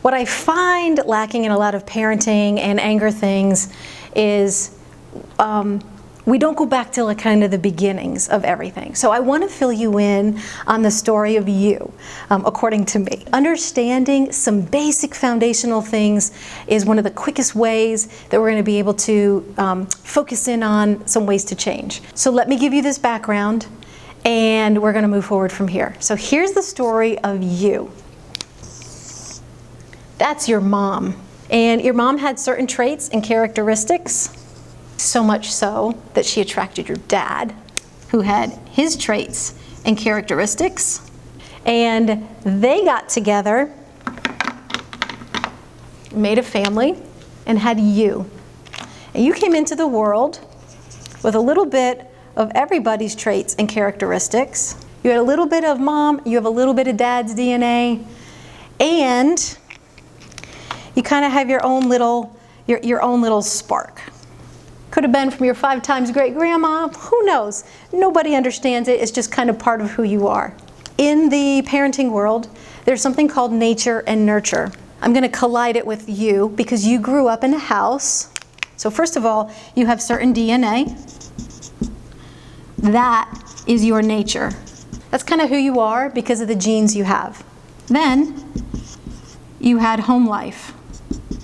What I find lacking in a lot of parenting and anger things is we don't go back to like kind of the beginnings of everything. So I want to fill you in on the story of you, according to me. Understanding some basic foundational things is one of the quickest ways that we're going to be able to focus in on some ways to change. So let me give you this background, and we're going to move forward from here. So here's the story of you. That's your mom. And your mom had certain traits and characteristics, so much so that she attracted your dad, who had his traits and characteristics. And they got together, made a family, and had you. And you came into the world with a little bit of everybody's traits and characteristics. You had a little bit of mom, you have a little bit of dad's DNA, and you kind of have your own little spark. Could have been from your 5 times great grandma, who knows? Nobody understands it, it's just kind of part of who you are. In the parenting world, there's something called nature and nurture. I'm going to collide it with you because you grew up in a house. So first of all, you have certain DNA. That is your nature. That's kind of who you are because of the genes you have. Then you had home life.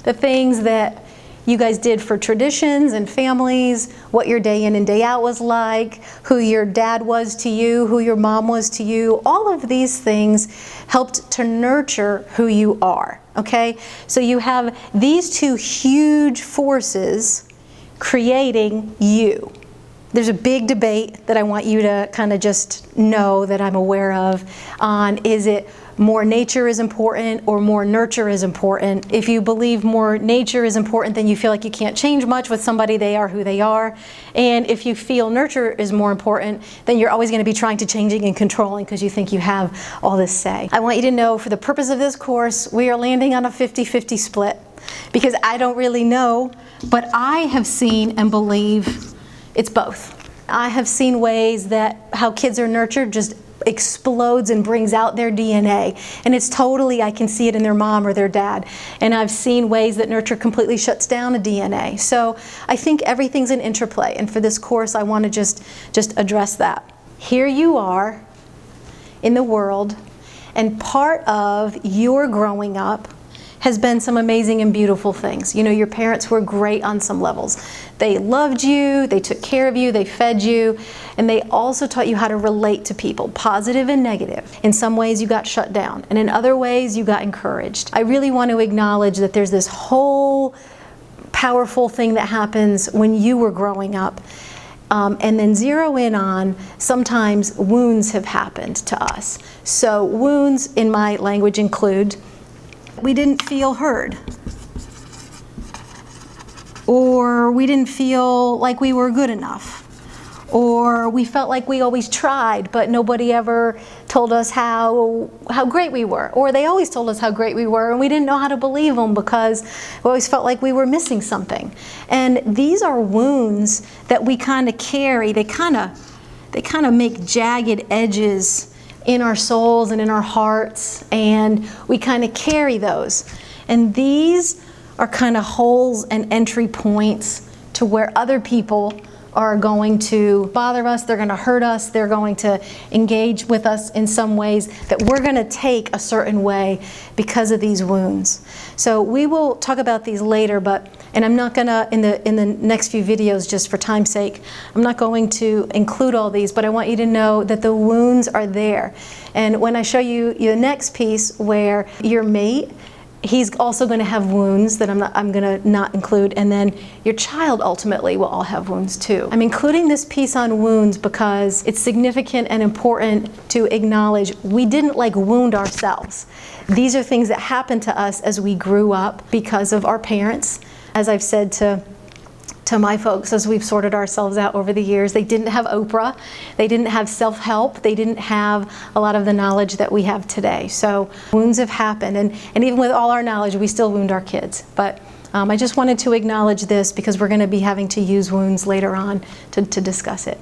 The things that you guys did for traditions and families, what your day in and day out was like, who your dad was to you, who your mom was to you, all of these things helped to nurture who you are, okay? So you have these 2 huge forces creating you. There's a big debate that I want you to kind of just know that I'm aware of on, is it more nature is important or more nurture is important? If you believe more nature is important, then you feel like you can't change much with somebody, they are who they are. And if you feel nurture is more important, then you're always going to be trying to changing and controlling because you think you have all this say. I want you to know, for the purpose of this course, we are landing on a 50-50 split because I don't really know, but I have seen and believe it's both. I have seen ways that how kids are nurtured just explodes and brings out their DNA, and it's totally, I can see it in their mom or their dad. And I've seen ways that nurture completely shuts down a DNA. So I think everything's an interplay, and for this course I want to just address that. Here you are in the world, and part of your growing up has been some amazing and beautiful things. You know, your parents were great on some levels. They loved you, they took care of you, they fed you, and they also taught you how to relate to people, positive and negative. In some ways you got shut down, and in other ways you got encouraged. I really want to acknowledge that there's this whole powerful thing that happens when you were growing up. And then zero in on, sometimes wounds have happened to us. So wounds in my language include, we didn't feel heard, or we didn't feel like we were good enough, or we felt like we always tried but nobody ever told us how great we were, or they always told us how great we were and we didn't know how to believe them because we always felt like we were missing something. And these are wounds that we kind of carry. They kind of make jagged edges in our souls and in our hearts, and we kind of carry those. And these are kind of holes and entry points to where other people are going to bother us, they're going to hurt us, they're going to engage with us in some ways that we're going to take a certain way because of these wounds. So we will talk about these later, and I'm not going to, in the next few videos, just for time's sake, I'm not going to include all these, but I want you to know that the wounds are there. And when I show you the next piece where your mate, he's also going to have wounds that I'm going to not include, and then your child ultimately will all have wounds too. I'm including this piece on wounds because it's significant and important to acknowledge we didn't wound ourselves. These are things that happened to us as we grew up because of our parents. As I've said to my folks as we've sorted ourselves out over the years, they didn't have Oprah, they didn't have self-help, they didn't have a lot of the knowledge that we have today. So wounds have happened, and even with all our knowledge, we still wound our kids. But I just wanted to acknowledge this because we're going to be having to use wounds later on to discuss it.